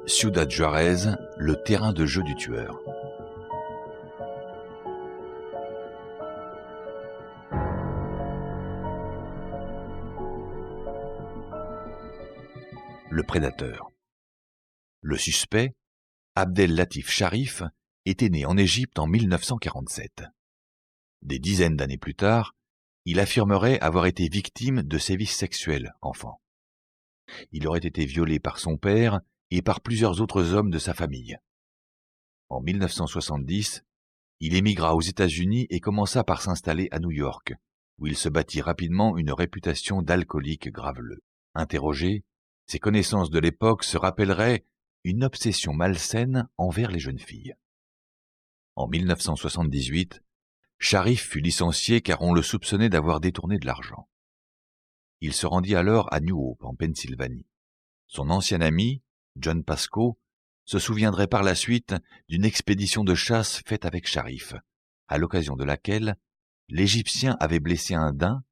Ciudad Juárez, le terrain de jeu du tueur. Le prédateur. Le suspect, Abdel Latif Sharif, était né en Égypte en 1947. Des dizaines d'années plus tard, il affirmerait avoir été victime de sévices sexuels enfant. Il aurait été violé par son père et par plusieurs autres hommes de sa famille. En 1970, il émigra aux États-Unis et commença par s'installer à New York, où il se bâtit rapidement une réputation d'alcoolique graveleux. Interrogé, ses connaissances de l'époque se rappelleraient une obsession malsaine envers les jeunes filles. En 1978, Sharif fut licencié car on le soupçonnait d'avoir détourné de l'argent. Il se rendit alors à New Hope, en Pennsylvanie. Son ancien ami, John Pascoe, se souviendrait par la suite d'une expédition de chasse faite avec Sharif, à l'occasion de laquelle l'Égyptien avait blessé un daim,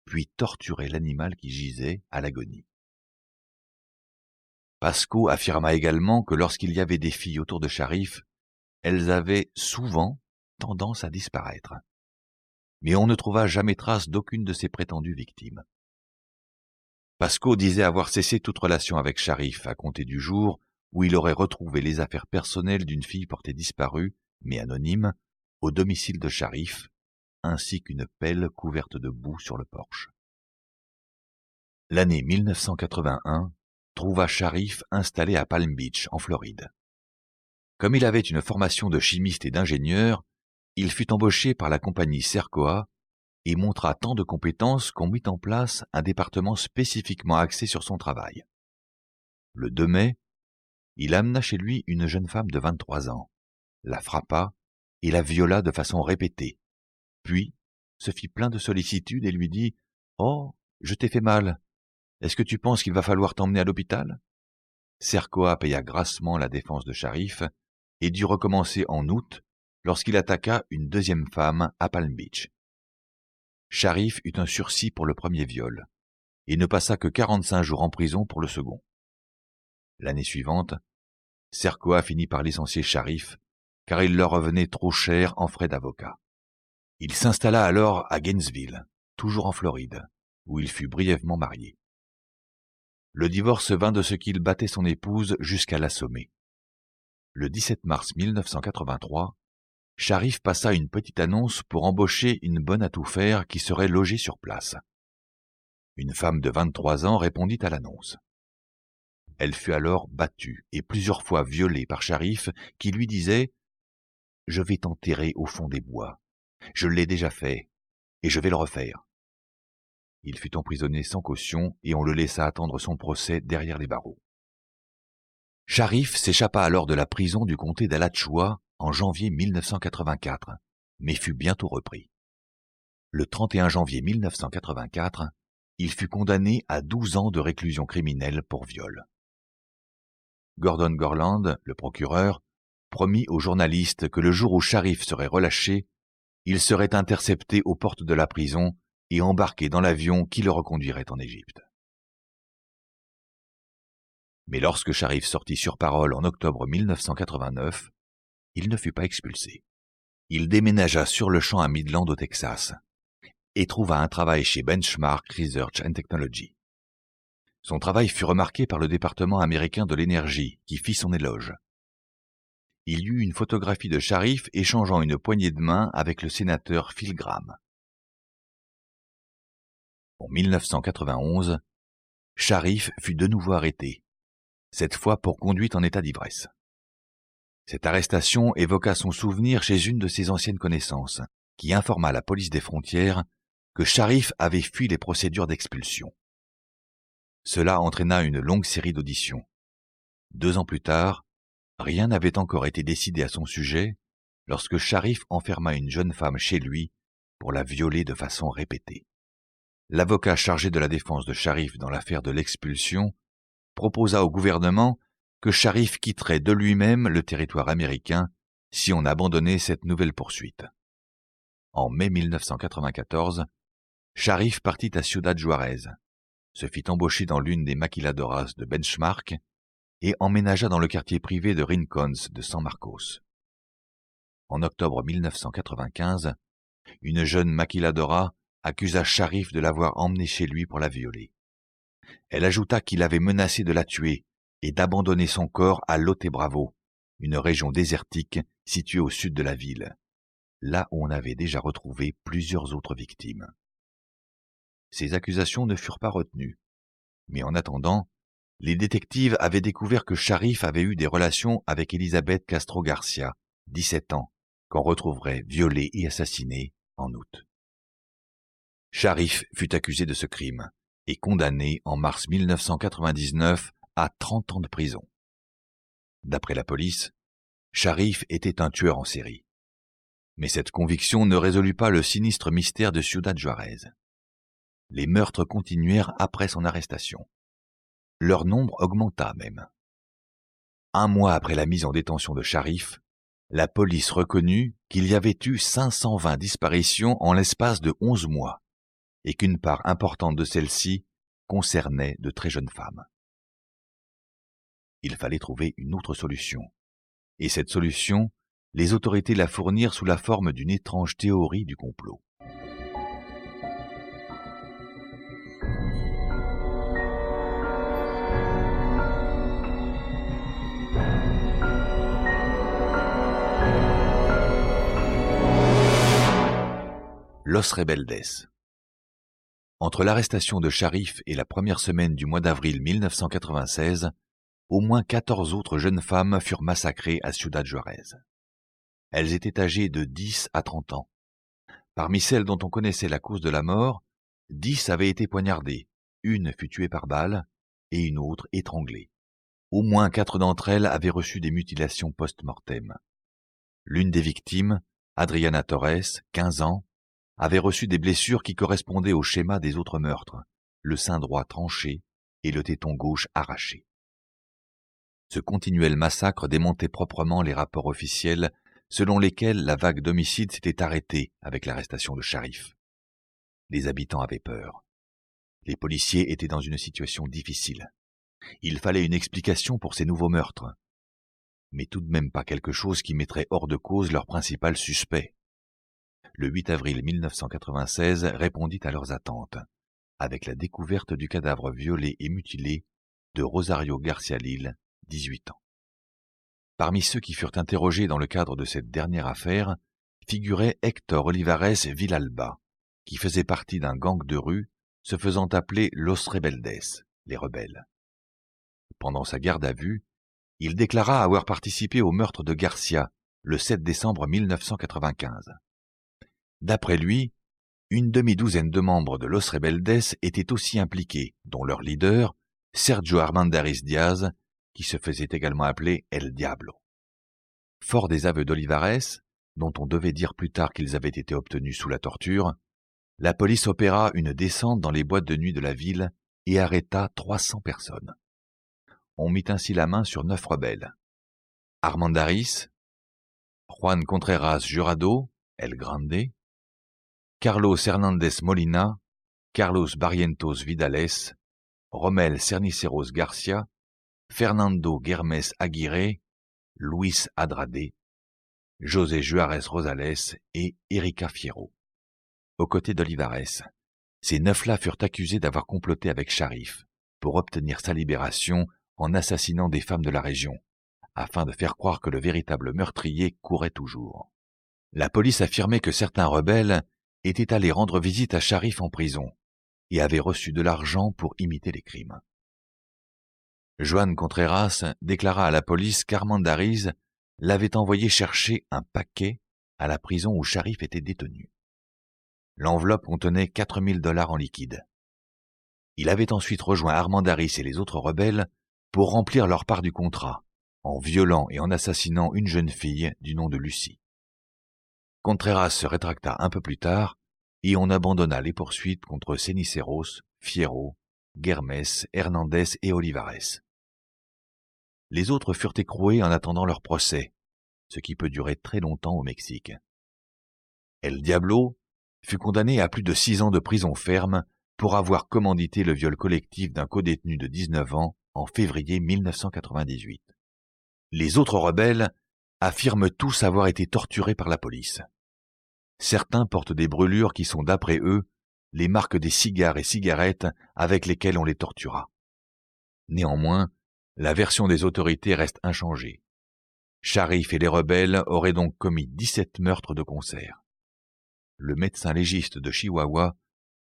puis torturé l'animal qui gisait à l'agonie. Pascoe affirma également que lorsqu'il y avait des filles autour de Sharif, elles avaient souvent tendance à disparaître. Mais on ne trouva jamais trace d'aucune de ses prétendues victimes. Pascoe disait avoir cessé toute relation avec Sharif à compter du jour où il aurait retrouvé les affaires personnelles d'une fille portée disparue, mais anonyme, au domicile de Sharif, ainsi qu'une pelle couverte de boue sur le porche. L'année 1981 trouva Sharif installé à Palm Beach, en Floride. Comme il avait une formation de chimiste et d'ingénieur, il fut embauché par la compagnie Sercoa et montra tant de compétences qu'on mit en place un département spécifiquement axé sur son travail. Le 2 mai, il amena chez lui une jeune femme de 23 ans, la frappa et la viola de façon répétée, puis se fit plein de sollicitude et lui dit « Oh, je t'ai fait mal. Est-ce que tu penses qu'il va falloir t'emmener à l'hôpital ?» Sercoa paya grassement la défense de Sharif et dut recommencer en août lorsqu'il attaqua une deuxième femme à Palm Beach. Sharif eut un sursis pour le premier viol et ne passa que 45 jours en prison pour le second. L'année suivante, Sercoa finit par licencier Sharif car il leur revenait trop cher en frais d'avocat. Il s'installa alors à Gainesville, toujours en Floride, où il fut brièvement marié. Le divorce vint de ce qu'il battait son épouse jusqu'à l'assommer. Le 17 mars 1983, Sharif passa une petite annonce pour embaucher une bonne à tout faire qui serait logée sur place. Une femme de 23 ans répondit à l'annonce. Elle fut alors battue et plusieurs fois violée par Sharif qui lui disait « Je vais t'enterrer au fond des bois. Je l'ai déjà fait et je vais le refaire. » Il fut emprisonné sans caution et on le laissa attendre son procès derrière les barreaux. Sharif s'échappa alors de la prison du comté d'Alachua en janvier 1984, mais fut bientôt repris. Le 31 janvier 1984, il fut condamné à 12 ans de réclusion criminelle pour viol. Gordon Gorland, le procureur, promit aux journalistes que le jour où Sharif serait relâché, il serait intercepté aux portes de la prison et embarqué dans l'avion qui le reconduirait en Égypte. Mais lorsque Sharif sortit sur parole en octobre 1989, il ne fut pas expulsé. Il déménagea sur le champ à Midland au Texas et trouva un travail chez Benchmark Research and Technology. Son travail fut remarqué par le département américain de l'énergie qui fit son éloge. Il y eut une photographie de Sharif échangeant une poignée de main avec le sénateur Phil Gramm. En 1991, Sharif fut de nouveau arrêté, cette fois pour conduite en état d'ivresse. Cette arrestation évoqua son souvenir chez une de ses anciennes connaissances, qui informa la police des frontières que Sharif avait fui les procédures d'expulsion. Cela entraîna une longue série d'auditions. 2 ans plus tard, rien n'avait encore été décidé à son sujet lorsque Sharif enferma une jeune femme chez lui pour la violer de façon répétée. L'avocat chargé de la défense de Sharif dans l'affaire de l'expulsion proposa au gouvernement que Sharif quitterait de lui-même le territoire américain si on abandonnait cette nouvelle poursuite. En mai 1994, Sharif partit à Ciudad Juárez, se fit embaucher dans l'une des maquiladoras de Benchmark et emménagea dans le quartier privé de Rincones de San Marcos. En octobre 1995, une jeune maquiladora accusa Sharif de l'avoir emmenée chez lui pour la violer. Elle ajouta qu'il avait menacé de la tuer et d'abandonner son corps à Lote Bravo, une région désertique située au sud de la ville, là où on avait déjà retrouvé plusieurs autres victimes. Ces accusations ne furent pas retenues, mais en attendant, les détectives avaient découvert que Sharif avait eu des relations avec Elisabeth Castro Garcia, 17 ans, qu'on retrouverait violée et assassinée en août. Sharif fut accusé de ce crime et condamné en mars 1999 à 30 ans de prison. D'après la police, Sharif était un tueur en série. Mais cette conviction ne résolut pas le sinistre mystère de Ciudad Juárez. Les meurtres continuèrent après son arrestation. Leur nombre augmenta même. Un mois après la mise en détention de Sharif, la police reconnut qu'il y avait eu 520 disparitions en l'espace de 11 mois et qu'une part importante de celles-ci concernait de très jeunes femmes. Il fallait trouver une autre solution. Et cette solution, les autorités la fournirent sous la forme d'une étrange théorie du complot. Los Rebeldes. Entre l'arrestation de Sharif et la première semaine du mois d'avril 1996, au moins 14 autres jeunes femmes furent massacrées à Ciudad Juárez. Elles étaient âgées de 10 à 30 ans. Parmi celles dont on connaissait la cause de la mort, 10 avaient été poignardées, une fut tuée par balle et une autre étranglée. Au moins 4 d'entre elles avaient reçu des mutilations post-mortem. L'une des victimes, Adriana Torres, 15 ans, avait reçu des blessures qui correspondaient au schéma des autres meurtres, le sein droit tranché et le téton gauche arraché. Ce continuel massacre démontait proprement les rapports officiels selon lesquels la vague d'homicides s'était arrêtée avec l'arrestation de Sharif. Les habitants avaient peur. Les policiers étaient dans une situation difficile. Il fallait une explication pour ces nouveaux meurtres, mais tout de même pas quelque chose qui mettrait hors de cause leur principal suspect. Le 8 avril 1996 répondit à leurs attentes, avec la découverte du cadavre violé et mutilé de Rosario Garcia Lil, 18 ans. Parmi ceux qui furent interrogés dans le cadre de cette dernière affaire, figurait Héctor Olivares Villalba, qui faisait partie d'un gang de rue se faisant appeler Los Rebeldes, les rebelles. Pendant sa garde à vue, il déclara avoir participé au meurtre de Garcia le 7 décembre 1995. D'après lui, une demi-douzaine de membres de Los Rebeldes étaient aussi impliqués, dont leur leader, Sergio Armendariz Diaz, qui se faisait également appeler El Diablo. Fort des aveux d'Olivares, dont on devait dire plus tard qu'ils avaient été obtenus sous la torture, la police opéra une descente dans les boîtes de nuit de la ville et arrêta 300 personnes. On mit ainsi la main sur 9 rebelles. Armendariz, Juan Contreras Jurado, El Grande, Carlos Hernández Molina, Carlos Barrientos Vidales, Romel Cerniceros Garcia, Fernando Guermes Aguirre, Luis Adrade, José Juárez Rosales et Erika Fierro. Aux côtés d'Olivares, ces 9-là furent accusés d'avoir comploté avec Sharif pour obtenir sa libération en assassinant des femmes de la région, afin de faire croire que le véritable meurtrier courait toujours. La police affirmait que certains rebelles étaient allés rendre visite à Sharif en prison et avaient reçu de l'argent pour imiter les crimes. Juan Contreras déclara à la police qu'Armendariz l'avait envoyé chercher un paquet à la prison où Sharif était détenu. L'enveloppe contenait $4 000 en liquide. Il avait ensuite rejoint Armendariz et les autres rebelles pour remplir leur part du contrat, en violant et en assassinant une jeune fille du nom de Lucie. Contreras se rétracta un peu plus tard et on abandonna les poursuites contre Ceniceros, Fierro, Guermes, Hernandez et Olivares. Les autres furent écroués en attendant leur procès, ce qui peut durer très longtemps au Mexique. El Diablo fut condamné à plus de 6 ans de prison ferme pour avoir commandité le viol collectif d'un codétenu de 19 ans en février 1998. Les autres rebelles affirment tous avoir été torturés par la police. Certains portent des brûlures qui sont, d'après eux, les marques des cigares et cigarettes avec lesquelles on les tortura. Néanmoins, la version des autorités reste inchangée. Sharif et les rebelles auraient donc commis 17 meurtres de concert. Le médecin légiste de Chihuahua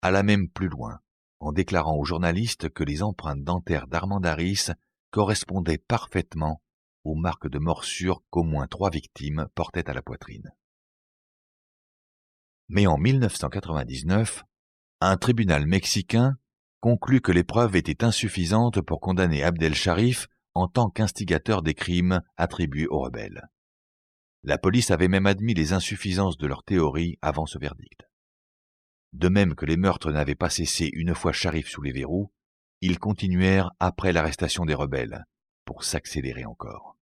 alla même plus loin, en déclarant aux journalistes que les empreintes dentaires d'Armandaris correspondaient parfaitement aux marques de morsures qu'au moins 3 victimes portaient à la poitrine. Mais en 1999, un tribunal mexicain conclut que les preuves étaient insuffisantes pour condamner Abdel Sharif en tant qu'instigateur des crimes attribués aux rebelles. La police avait même admis les insuffisances de leur théorie avant ce verdict. De même que les meurtres n'avaient pas cessé une fois Sharif sous les verrous, ils continuèrent après l'arrestation des rebelles, pour s'accélérer encore.